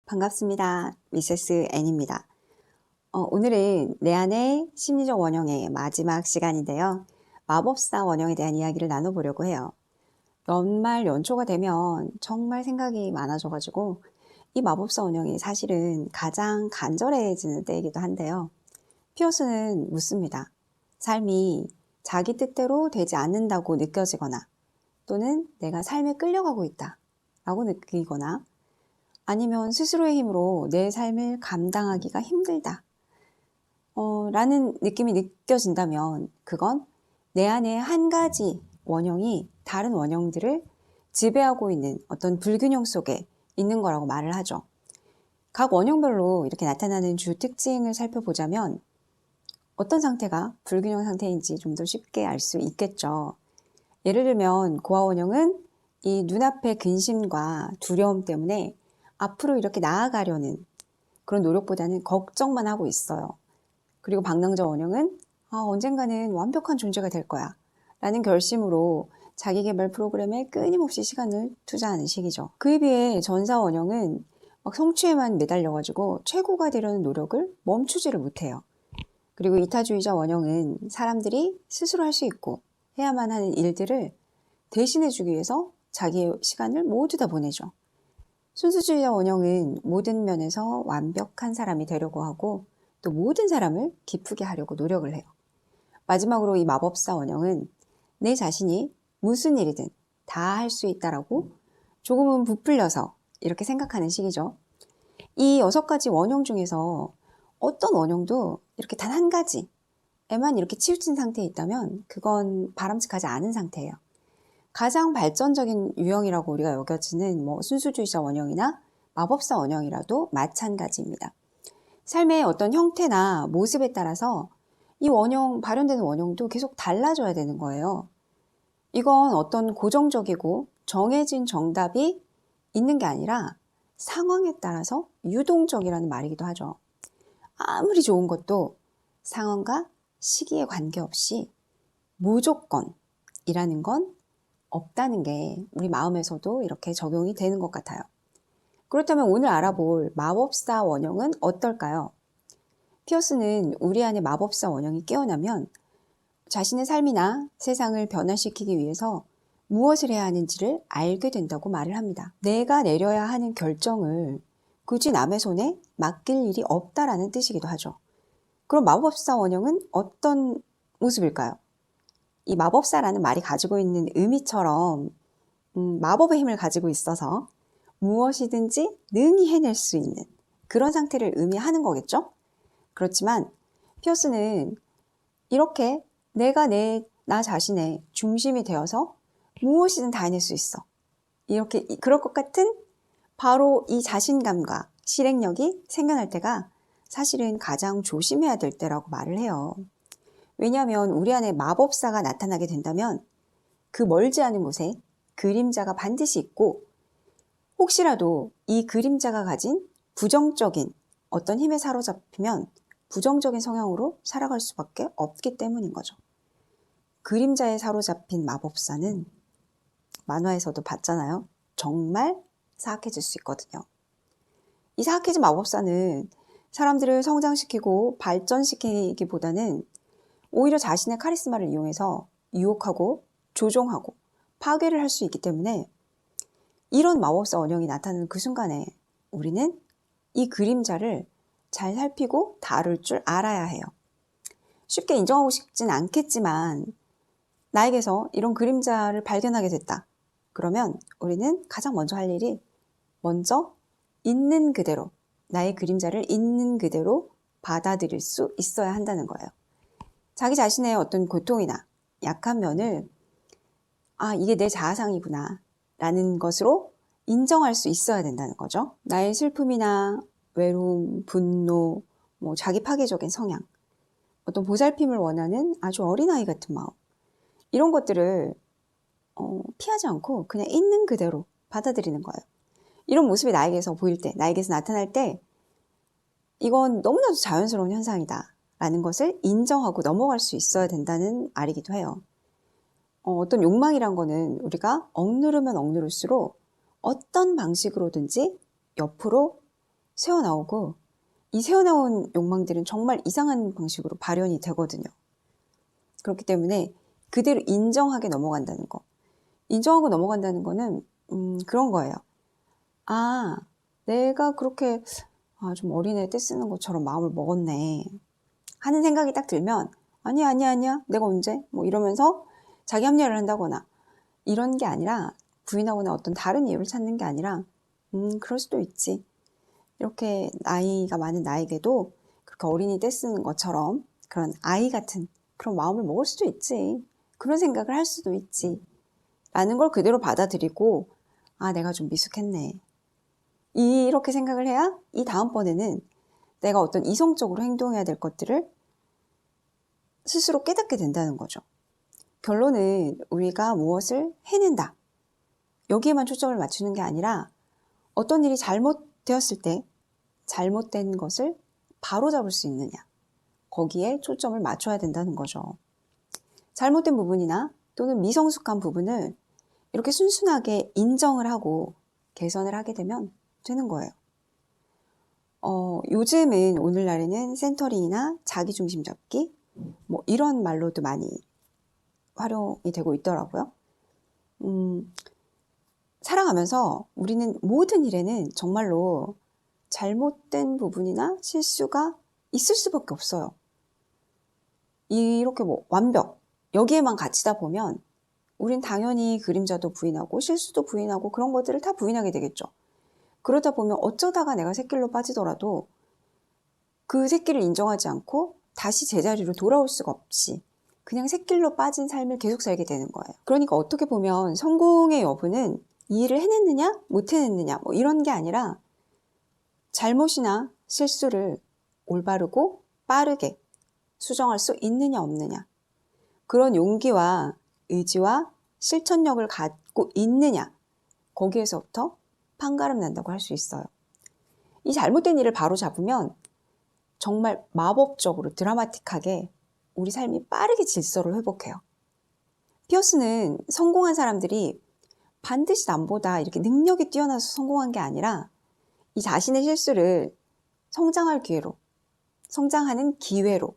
반갑습니다. 미세스 N입니다. 오늘은 내 안의 심리적 원형의 마지막 시간인데요. 마법사 원형에 대한 이야기를 나눠보려고 해요. 연말 연초가 되면 정말 생각이 많아져가지고 이 마법사 원형이 사실은 가장 간절해지는 때이기도 한데요. 피어스는 묻습니다. 삶이 자기 뜻대로 되지 않는다고 느껴지거나 또는 내가 삶에 끌려가고 있다 라고 느끼거나 아니면 스스로의 힘으로 내 삶을 감당하기가 힘들다 라는 느낌이 느껴진다면 그건 내 안에 한 가지 원형이 다른 원형들을 지배하고 있는 어떤 불균형 속에 있는 거라고 말을 하죠. 각 원형별로 이렇게 나타나는 주 특징을 살펴보자면 어떤 상태가 불균형 상태인지 좀 더 쉽게 알 수 있겠죠. 예를 들면 고아 원형은 이 눈앞의 근심과 두려움 때문에 앞으로 이렇게 나아가려는 그런 노력보다는 걱정만 하고 있어요. 그리고 방랑자 원형은 언젠가는 완벽한 존재가 될 거야 라는 결심으로 자기계발 프로그램에 끊임없이 시간을 투자하는 시기죠. 그에 비해 전사 원형은 막 성취에만 매달려가지고 최고가 되려는 노력을 멈추지를 못해요. 그리고 이타주의자 원형은 사람들이 스스로 할 수 있고 해야만 하는 일들을 대신해주기 위해서 자기의 시간을 모두 다 보내죠. 순수주의자 원형은 모든 면에서 완벽한 사람이 되려고 하고 또 모든 사람을 기쁘게 하려고 노력을 해요. 마지막으로 이 마법사 원형은 내 자신이 무슨 일이든 다 할 수 있다라고 조금은 부풀려서 이렇게 생각하는 식이죠. 이 6가지 원형 중에서 어떤 원형도 이렇게 단 한 가지에만 이렇게 치우친 상태에 있다면 그건 바람직하지 않은 상태예요. 가장 발전적인 유형이라고 우리가 여겨지는 순수주의자 원형이나 마법사 원형이라도 마찬가지입니다. 삶의 어떤 형태나 모습에 따라서 이 원형, 발현되는 원형도 계속 달라져야 되는 거예요. 이건 어떤 고정적이고 정해진 정답이 있는 게 아니라 상황에 따라서 유동적이라는 말이기도 하죠. 아무리 좋은 것도 상황과 시기에 관계없이 무조건이라는 건 없다는 게 우리 마음에서도 이렇게 적용이 되는 것 같아요. 그렇다면 오늘 알아볼 마법사 원형은 어떨까요? 피어스는 우리 안에 마법사 원형이 깨어나면 자신의 삶이나 세상을 변화시키기 위해서 무엇을 해야 하는지를 알게 된다고 말을 합니다. 내가 내려야 하는 결정을 굳이 남의 손에 맡길 일이 없다라는 뜻이기도 하죠. 그럼 마법사 원형은 어떤 모습일까요? 이 마법사라는 말이 가지고 있는 의미처럼 마법의 힘을 가지고 있어서 무엇이든지 능히 해낼 수 있는 그런 상태를 의미하는 거겠죠? 그렇지만 피어스는 이렇게 내가 나 자신의 중심이 되어서 무엇이든 다 해낼 수 있어. 이렇게 그럴 것 같은 바로 이 자신감과 실행력이 생겨날 때가 사실은 가장 조심해야 될 때라고 말을 해요. 왜냐하면 우리 안에 마법사가 나타나게 된다면 그 멀지 않은 곳에 그림자가 반드시 있고 혹시라도 이 그림자가 가진 부정적인 어떤 힘에 사로잡히면 부정적인 성향으로 살아갈 수밖에 없기 때문인 거죠. 그림자에 사로잡힌 마법사는 만화에서도 봤잖아요. 정말 사악해질 수 있거든요. 이 사악해진 마법사는 사람들을 성장시키고 발전시키기보다는 오히려 자신의 카리스마를 이용해서 유혹하고 조종하고 파괴를 할 수 있기 때문에 이런 마법사 원형이 나타나는 그 순간에 우리는 이 그림자를 잘 살피고 다룰 줄 알아야 해요. 쉽게 인정하고 싶진 않겠지만 나에게서 이런 그림자를 발견하게 됐다. 그러면 우리는 가장 먼저 할 일이 먼저 있는 그대로 나의 그림자를 있는 그대로 받아들일 수 있어야 한다는 거예요. 자기 자신의 어떤 고통이나 약한 면을 이게 내 자아상이구나 라는 것으로 인정할 수 있어야 된다는 거죠. 나의 슬픔이나 외로움, 분노, 자기 파괴적인 성향, 어떤 보살핌을 원하는 아주 어린아이 같은 마음 이런 것들을 피하지 않고 그냥 있는 그대로 받아들이는 거예요. 이런 모습이 나에게서 보일 때, 나에게서 나타날 때 이건 너무나도 자연스러운 현상이다 라는 것을 인정하고 넘어갈 수 있어야 된다는 말이기도 해요. 어떤 욕망이란 거는 우리가 억누르면 억누를수록 어떤 방식으로든지 옆으로 새어나오고 이 새어나온 욕망들은 정말 이상한 방식으로 발현이 되거든요. 그렇기 때문에 그대로 인정하게 넘어간다는 거. 인정하고 넘어간다는 거는 그런 거예요. 아, 내가 그렇게 좀 어린애 떼쓰는 것처럼 마음을 먹었네 하는 생각이 딱 들면 아니야 내가 언제? 뭐 이러면서 자기 합리화를 한다거나 이런 게 아니라 부인하거나 어떤 다른 이유를 찾는 게 아니라 그럴 수도 있지. 이렇게 나이가 많은 나에게도 그렇게 어린이 떼쓰는 것처럼 그런 아이 같은 그런 마음을 먹을 수도 있지. 그런 생각을 할 수도 있지. 라는 걸 그대로 받아들이고 내가 좀 미숙했네. 이렇게 생각을 해야 이 다음번에는 내가 어떤 이성적으로 행동해야 될 것들을 스스로 깨닫게 된다는 거죠. 결론은 우리가 무엇을 해낸다. 여기에만 초점을 맞추는 게 아니라 어떤 일이 잘못되었을 때 잘못된 것을 바로잡을 수 있느냐. 거기에 초점을 맞춰야 된다는 거죠. 잘못된 부분이나 또는 미성숙한 부분을 이렇게 순순하게 인정을 하고 개선을 하게 되면 되는 거예요. 요즘은 오늘날에는 센터링이나 자기중심 잡기 뭐 이런 말로도 많이 활용이 되고 있더라고요. 살아가면서 우리는 모든 일에는 정말로 잘못된 부분이나 실수가 있을 수밖에 없어요. 이렇게 뭐 완벽 여기에만 갇히다 보면 우린 당연히 그림자도 부인하고 실수도 부인하고 그런 것들을 다 부인하게 되겠죠. 그러다 보면 어쩌다가 내가 샛길로 빠지더라도 그 샛길을 인정하지 않고 다시 제자리로 돌아올 수가 없이 그냥 샛길로 빠진 삶을 계속 살게 되는 거예요. 그러니까 어떻게 보면 성공의 여부는 이 일을 해냈느냐 못 해냈느냐 뭐 이런 게 아니라 잘못이나 실수를 올바르고 빠르게 수정할 수 있느냐 없느냐 그런 용기와 의지와 실천력을 갖고 있느냐 거기에서부터 판가름 난다고 할 수 있어요. 이 잘못된 일을 바로 잡으면 정말 마법적으로 드라마틱하게 우리 삶이 빠르게 질서를 회복해요. 피어스는 성공한 사람들이 반드시 남보다 이렇게 능력이 뛰어나서 성공한 게 아니라 이 자신의 실수를 성장할 기회로, 성장하는 기회로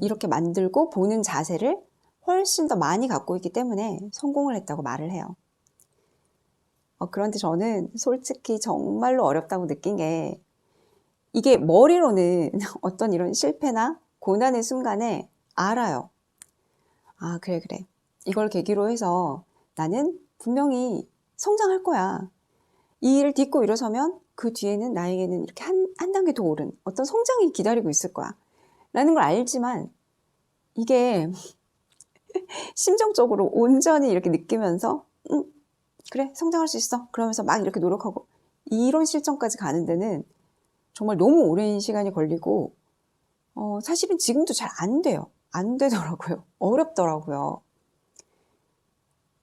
이렇게 만들고 보는 자세를 훨씬 더 많이 갖고 있기 때문에 성공을 했다고 말을 해요. 그런데 저는 솔직히 정말로 어렵다고 느낀 게 이게 머리로는 어떤 이런 실패나 고난의 순간에 알아요. 그래. 이걸 계기로 해서 나는 분명히 성장할 거야. 이 일을 딛고 일어서면 그 뒤에는 나에게는 이렇게 한 단계 더 오른 어떤 성장이 기다리고 있을 거야. 라는 걸 알지만 이게 심정적으로 온전히 이렇게 느끼면서 그래 성장할 수 있어. 그러면서 막 이렇게 노력하고 이런 실정까지 가는 데는 정말 너무 오랜 시간이 걸리고 사실은 지금도 잘 안 돼요. 안 되더라고요. 어렵더라고요.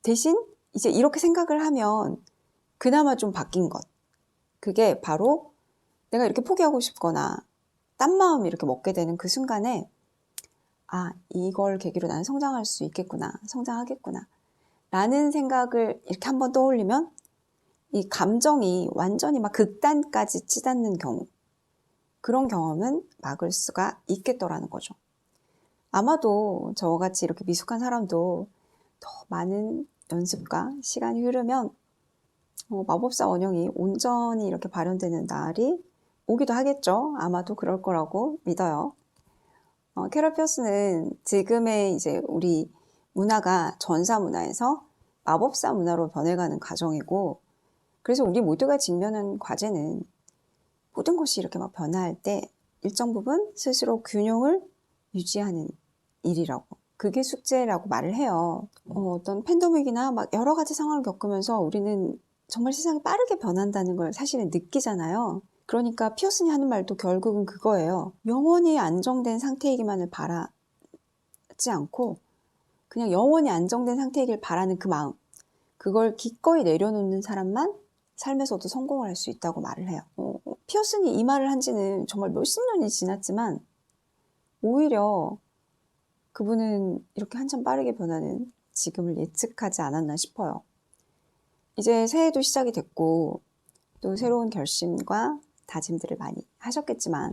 대신 이제 이렇게 생각을 하면 그나마 좀 바뀐 것. 그게 바로 내가 이렇게 포기하고 싶거나 딴 마음 이렇게 먹게 되는 그 순간에 이걸 계기로 나는 성장할 수 있겠구나. 성장하겠구나. 라는 생각을 이렇게 한번 떠올리면 이 감정이 완전히 막 극단까지 치닫는 경우 그런 경험은 막을 수가 있겠더라는 거죠. 아마도 저같이 이렇게 미숙한 사람도 더 많은 연습과 시간이 흐르면 마법사 원형이 온전히 이렇게 발현되는 날이 오기도 하겠죠. 아마도 그럴 거라고 믿어요. 캐럴 피어스는 지금의 이제 우리 문화가 전사 문화에서 마법사 문화로 변해가는 과정이고 그래서 우리 모두가 직면한 과제는 모든 것이 이렇게 막 변화할 때 일정 부분 스스로 균형을 유지하는 일이라고 그게 숙제라고 말을 해요. 어떤 팬데믹이나 막 여러 가지 상황을 겪으면서 우리는 정말 세상이 빠르게 변한다는 걸 사실은 느끼잖아요. 그러니까 피어슨이 하는 말도 결국은 그거예요. 영원히 안정된 상태이기만을 바라지 않고 그냥 영원히 안정된 상태이길 바라는 그 마음 그걸 기꺼이 내려놓는 사람만 삶에서도 성공을 할 수 있다고 말을 해요. 피어슨이 이 말을 한 지는 정말 몇십 년이 지났지만 오히려 그분은 이렇게 한참 빠르게 변하는 지금을 예측하지 않았나 싶어요. 이제 새해도 시작이 됐고 또 새로운 결심과 다짐들을 많이 하셨겠지만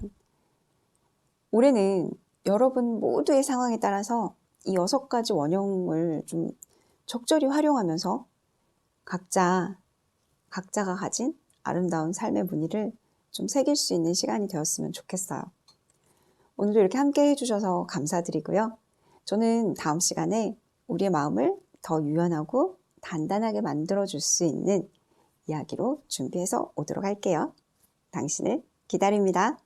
올해는 여러분 모두의 상황에 따라서 이 6가지 원형을 좀 적절히 활용하면서 각자가 가진 아름다운 삶의 무늬를 좀 새길 수 있는 시간이 되었으면 좋겠어요. 오늘도 이렇게 함께 해주셔서 감사드리고요. 저는 다음 시간에 우리의 마음을 더 유연하고 단단하게 만들어줄 수 있는 이야기로 준비해서 오도록 할게요. 당신을 기다립니다.